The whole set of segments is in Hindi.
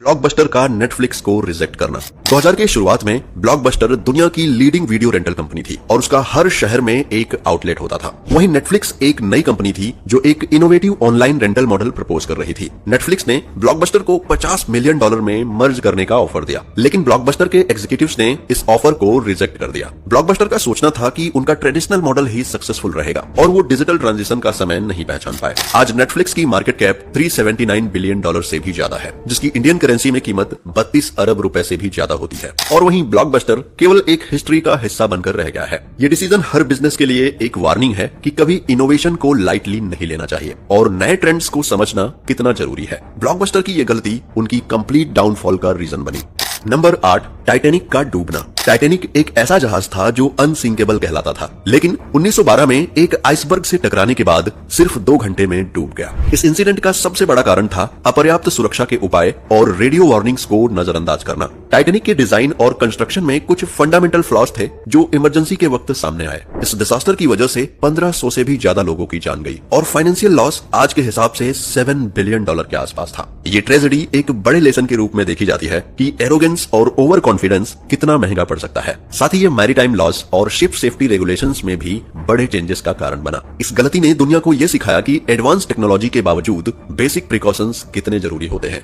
ब्लॉकबस्टर का नेटफ्लिक्स को रिजेक्ट करना। 2000 के शुरुआत में ब्लॉकबस्टर दुनिया की लीडिंग वीडियो रेंटल कंपनी थी और उसका हर शहर में एक आउटलेट होता था। वहीं नेटफ्लिक्स एक नई कंपनी थी जो एक innovative online rental model propose कर रही थी। नेटफ्लिक्स ने ब्लॉकबस्टर को $50 मिलियन में मर्ज करने का ऑफर दिया, लेकिन ब्लॉकबस्टर के एग्जीक्यूटिव्स ने इस ऑफर को रिजेक्ट कर दिया। ब्लॉकबस्टर का सोचना था कि उनका ट्रेडिशनल मॉडल ही सक्सेसफुल रहेगा और वो डिजिटल ट्रांजिशन का समय नहीं पहचान पाए। आज नेटफ्लिक्स की मार्केट कैप $379 बिलियन से भी ज्यादा है, जिसकी इंडियन करेंसी में कीमत 32 अरब रुपए से भी ज्यादा होती है। और वहीं ब्लॉकबस्टर केवल एक हिस्ट्री का हिस्सा बनकर रह गया है। ये डिसीजन हर बिजनेस के लिए एक वार्निंग है कि कभी इनोवेशन को लाइटली नहीं लेना चाहिए और नए ट्रेंड्स को समझना कितना जरूरी है। ब्लॉकबस्टर की ये गलती उनकी कंप्लीट डाउनफॉल का रीजन बनी। नंबर 8, टाइटैनिक का डूबना। टाइटैनिक एक ऐसा जहाज था जो अनसिंकेबल कहलाता था, लेकिन 1912 में एक आइसबर्ग से टकराने के बाद सिर्फ 2 घंटे में डूब गया। इस इंसिडेंट का सबसे बड़ा कारण था अपर्याप्त सुरक्षा के उपाय और रेडियो वार्निंग्स को नजरअंदाज करना। टाइटैनिक के डिजाइन और कंस्ट्रक्शन में कुछ फंडामेंटल फ्लॉज थे जो इमरजेंसी के वक्त सामने आए। इस डिजास्टर की वजह से 1500 से भी ज्यादा लोगों की जान गई और फाइनेंशियल लॉस आज के हिसाब से $7 बिलियन के आसपास था। ये ट्रेजेडी एक बड़े लेसन के रूप में देखी जाती है कि एरोगेंस और ओवर कॉन्फिडेंस कितना महंगा पड़ सकता है। साथ ही ये मैरीटाइम लॉज और शिप सेफ्टी रेगुलेशंस में भी बड़े चेंजेस का कारण बना। इस गलती ने दुनिया को यह सिखाया कि एडवांस टेक्नोलॉजी के बावजूद बेसिक प्रिकॉशंस कितने जरूरी होते हैं।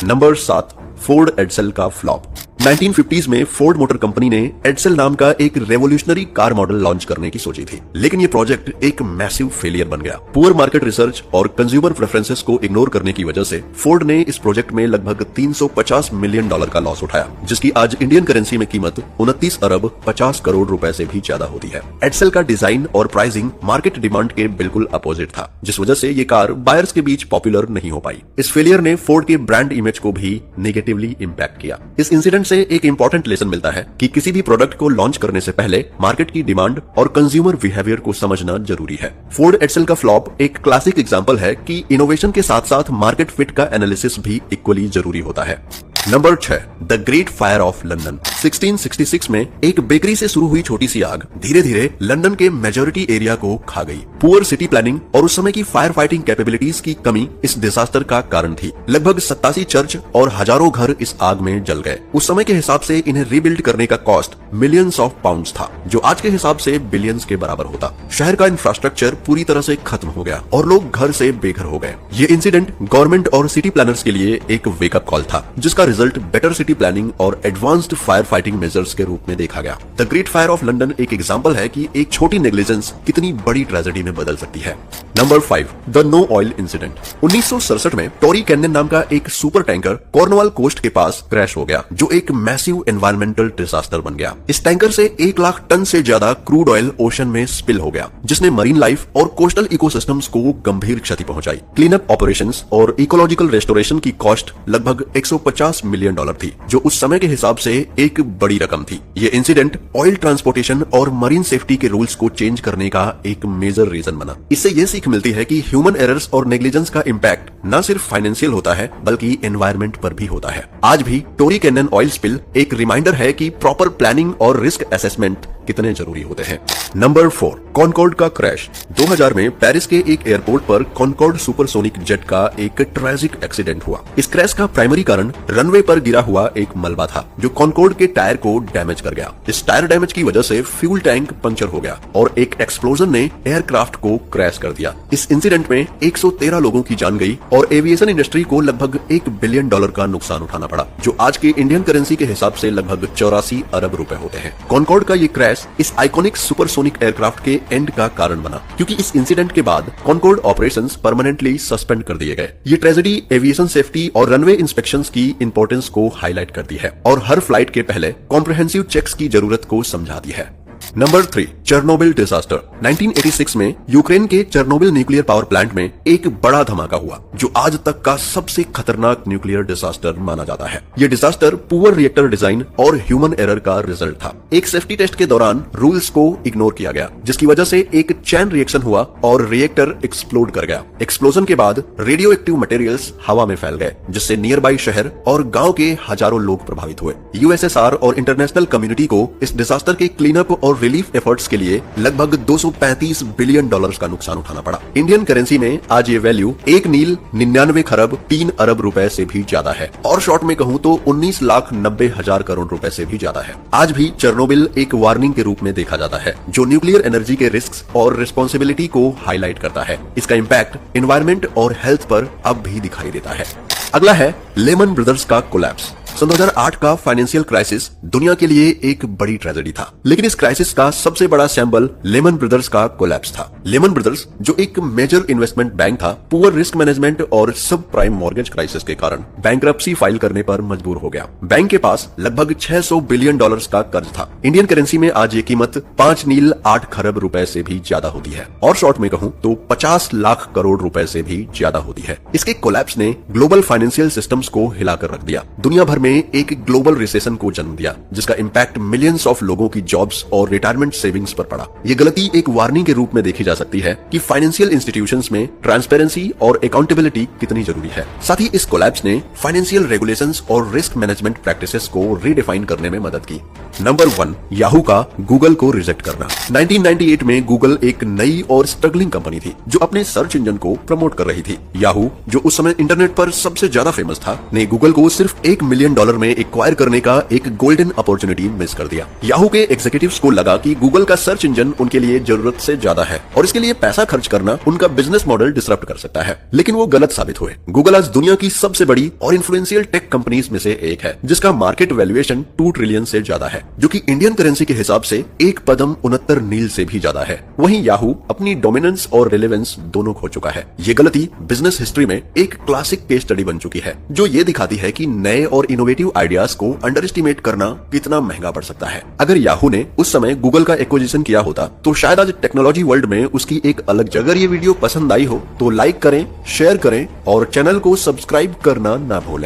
नंबर 7, फोर्ड एडसेल का फ्लॉप। 1950s में फोर्ड मोटर कंपनी ने एडसेल नाम का एक रेवोल्यूशनरी कार मॉडल लॉन्च करने की सोची थी, लेकिन ये प्रोजेक्ट एक मैसिव फेलियर बन गया। पुअर मार्केट रिसर्च और कंज्यूमर प्रेफरेंसेस को इग्नोर करने की वजह से फोर्ड ने इस प्रोजेक्ट में लगभग $350 मिलियन का लॉस उठाया, जिसकी आज इंडियन करेंसी में कीमत 29 अरब 50 करोड़ रुपए से भी ज्यादा होती है। एडसेल का डिजाइन और प्राइसिंग मार्केट डिमांड के बिल्कुल अपोजिट था, जिस वजह से ये कार बायर्स के बीच पॉपुलर नहीं हो पाई। इस फेलियर ने फोर्ड के ब्रांड इमेज को भी नेगेटिवली इंपैक्ट किया। इस इंसिडेंट से एक इंपॉर्टेंट लेसन मिलता है कि किसी भी प्रोडक्ट को लॉन्च करने से पहले मार्केट की डिमांड और कंज्यूमर बिहेवियर को समझना जरूरी है। फोर्ड एडसेल का फ्लॉप एक क्लासिक एग्जांपल है कि इनोवेशन के साथ साथ मार्केट फिट का एनालिसिस भी इक्वली जरूरी होता है। Number 6, the great fire of London. 1666 में एक बेकरी से शुरू हुई छोटी सी आग धीरे धीरे लंदन के मेजॉरिटी एरिया को खा गई। पुअर सिटी प्लानिंग और उस समय की फायर फाइटिंग कैपेबिलिटीज की कमी इस डिजास्टर का कारण थी। लगभग 87 चर्च और हजारों घर इस आग में जल गए। उस समय के हिसाब से इन्हें रीबिल्ड करने का कॉस्ट मिलियंस ऑफ पाउंड्स था, जो आज के हिसाब से बिलियंस के बराबर होता। शहर का इंफ्रास्ट्रक्चर पूरी तरह से खत्म हो गया और लोग घर से बेघर हो गए। ये इंसिडेंट गवर्नमेंट और सिटी प्लानर्स के लिए एक वेकअप कॉल था, जिसका रिजल्ट बेटर सिटी प्लानिंग और एडवांस्ड फायर फाइटिंग मेजर्स के रूप में देखा गया। The great fire of London एक एग्जांपल है कि एक छोटी नेग्लिजेंस कितनी बड़ी ट्रेजेडी में बदल सकती है। Number 5, the no oil incident. 1967 में टोरी कैनियन नाम का एक सुपर टैंकर कॉर्नवाल कोस्ट के पास क्रैश हो गया, जो एक मैसिव एनवायरमेंटल डिजास्टर बन गया। इस टैंकर से 1 लाख टन से ज्यादा क्रूड ऑयल ओशन में स्पिल हो गया, जिसने मरीन लाइफ और कोस्टल इकोसिस्टम्स को गंभीर क्षति पहुंचाई। क्लीन अप ऑपरेशंस और इकोलॉजिकल रेस्टोरेशन की कॉस्ट लगभग $150 मिलियन थी, जो उस समय के हिसाब से एक बड़ी रकम थी। ये इंसिडेंट ऑयल ट्रांसपोर्टेशन और मरीन सेफ्टी के रूल्स को चेंज करने का एक मेजर रीजन बना। इससे ये सीख मिलती है कि ह्यूमन एरर्स और नेग्लिजेंस का इम्पैक्ट न सिर्फ फाइनेंशियल होता है बल्कि एनवायरमेंट पर भी होता है। आज भी टोरी कैनियन ऑयल स्पिल एक रिमाइंडर है कि प्रॉपर प्लानिंग और रिस्क असेसमेंट कितने जरूरी होते हैं। नंबर 4, कॉनकॉर्ड का क्रैश। 2000 में पेरिस के एक एयरपोर्ट पर कॉनकॉर्ड सुपरसोनिक जेट का एक ट्रेजिक एक्सीडेंट हुआ। इस क्रैश का प्राइमरी कारण रनवे पर गिरा हुआ एक मलबा था, जो कॉनकॉर्ड के टायर को डैमेज कर गया। इस टायर डैमेज की वजह से फ्यूल टैंक पंचर हो गया और एक एक्सप्लोजन ने एयरक्राफ्ट को क्रैश कर दिया। इस इंसिडेंट में 113 लोगों की जान गई और एविएशन इंडस्ट्री को लगभग $1 बिलियन का नुकसान उठाना पड़ा, जो आज के इंडियन करेंसी के हिसाब से लगभग 84 अरब रुपए होते हैं। कॉनकॉर्ड का ये क्रैश इस आइकॉनिक सुपरसोनिक एयरक्राफ्ट के एंड का कारण बना, क्योंकि इस इंसिडेंट के बाद कॉनकॉर्ड ऑपरेशंस परमानेंटली सस्पेंड कर दिए गए। ये ट्रेजेडी एविएशन सेफ्टी और रनवे इंस्पेक्शंस की इंपॉर्टेंस को हाईलाइट करती है और हर फ्लाइट के पहले कॉम्प्रिहेंसिव चेक्स की जरूरत को समझाती है। Number 3, Chernobyl disaster. 1986 में यूक्रेन के चेरनोबिल न्यूक्लियर पावर प्लांट में एक बड़ा धमाका हुआ, जो आज तक का सबसे खतरनाक न्यूक्लियर डिजास्टर माना जाता है। यह डिजास्टर पुअर रिएक्टर डिजाइन और ह्यूमन एरर का रिजल्ट था। एक सेफ्टी टेस्ट के दौरान रूल्स को इग्नोर किया गया, जिसकी वजह से एक चैन रिएक्शन हुआ और रिएक्टर एक्सप्लोड कर गया। एक्सप्लोजन के बाद रेडियो एक्टिव मटेरियल्स हवा में फैल गए, जिससे नियर बाई शहर और गांव के हजारों लोग प्रभावित हुए। यूएसएसआर और इंटरनेशनल कम्युनिटी को इस डिजास्टर के क्लीन अप और रिलीफ एफर्ट्स के लिए लगभग $235 बिलियन का नुकसान उठाना पड़ा। इंडियन करेंसी में आज ये वैल्यू 1 नील 99 खरब 3 अरब रुपए से भी ज्यादा है, और शॉर्ट में कहूं तो 19,90,000 करोड़ रुपए से भी ज्यादा है। आज भी चेरनोबिल एक वार्निंग के रूप में देखा जाता है, जो न्यूक्लियर एनर्जी के रिस्क्स और रिस्पॉन्सिबिलिटी को हाईलाइट करता है। इसका इम्पैक्ट एनवायरमेंट और हेल्थ पर अब भी दिखाई देता है। अगला है लेमन ब्रदर्स का कोलैप्स। सन 2008 का फाइनेंशियल क्राइसिस दुनिया के लिए एक बड़ी ट्रेजेडी था, लेकिन इस क्राइसिस का सबसे बड़ा सैंबल लेमन ब्रदर्स का कोलैप्स था। लेमन ब्रदर्स, जो एक मेजर इन्वेस्टमेंट बैंक था, पुअर रिस्क मैनेजमेंट और सब प्राइम मॉर्गेज क्राइसिस के कारण बैंक्रप्सी फाइल करने पर मजबूर हो गया। बैंक के पास लगभग $600 बिलियन का कर्ज था। इंडियन करेंसी में आज ये कीमत 5 नील 8 खरब रुपए से भी ज्यादा होती है, और शॉर्ट में कहूं तो 50 लाख करोड़ रुपए से भी ज्यादा होती है। इसके कोलैप्स ने ग्लोबल फाइनेंशियल सिस्टम्स को हिलाकर रख दिया, दुनिया भर में एक ग्लोबल रिसेशन को जन्म दिया, जिसका इंपैक्ट मिलियंस ऑफ लोगों की जॉब्स और रिटायरमेंट सेविंग्स पर पड़ा। ये गलती एक वार्निंग के रूप में देखी जा सकती है कि फाइनेंशियल इंस्टीट्यूशंस में ट्रांसपेरेंसी और अकाउंटेबिलिटी कितनी जरूरी है। साथ ही इस कोलैप्स ने फाइनेंशियल रेगुलेशंस और रिस्क मैनेजमेंट प्रैक्टिसेस को रीडिफाइन करने में मदद की। नंबर 1, याहू का गूगल को रिजेक्ट करना। 1998 में गूगल एक नई और स्ट्रगलिंग कंपनी थी, जो अपने सर्च इंजन को प्रमोट कर रही थी। याहू, जो उस समय इंटरनेट पर सबसे ज्यादा फेमस था, ने गूगल को सिर्फ $1 मिलियन में एक्वायर करने का एक गोल्डन अपॉर्चुनिटी मिस कर दिया। याहू के एग्जीक्यूटिव्स को लगा कि गूगल का सर्च इंजन उनके लिए जरूरत से ज्यादा है, और इसके लिए पैसा खर्च करना उनका बिजनेस मॉडल डिसरप्ट कर सकता है। लेकिन वो गलत साबित हुए। गूगल आज दुनिया की सबसे बड़ी और इन्फ्लुएंशियल टेक कंपनीज में से एक है, जिसका मार्केट वैल्यूएशन 2 ट्रिलियन से ज्यादा है, जो कि इंडियन करेंसी के हिसाब से 1 पदम 69 नील से भी ज्यादा है। वहीं याहू अपनी डोमिनेंस और रिलेवेंस दोनों खो चुका है। ये गलती बिजनेस हिस्ट्री में एक क्लासिक केस स्टडी बन चुकी है, जो ये दिखाती है कि नए और इनोवेटिव आइडियाज को अंडर एस्टिमेट करना कितना महंगा पड़ सकता है। अगर याहू ने उस समय गूगल का एक्विजिशन किया होता, तो शायद आज टेक्नोलॉजी वर्ल्ड में उसकी एक अलग जगह। अगर ये वीडियो पसंद आई हो तो लाइक करें, शेयर करें और चैनल को सब्सक्राइब करना ना भूलें।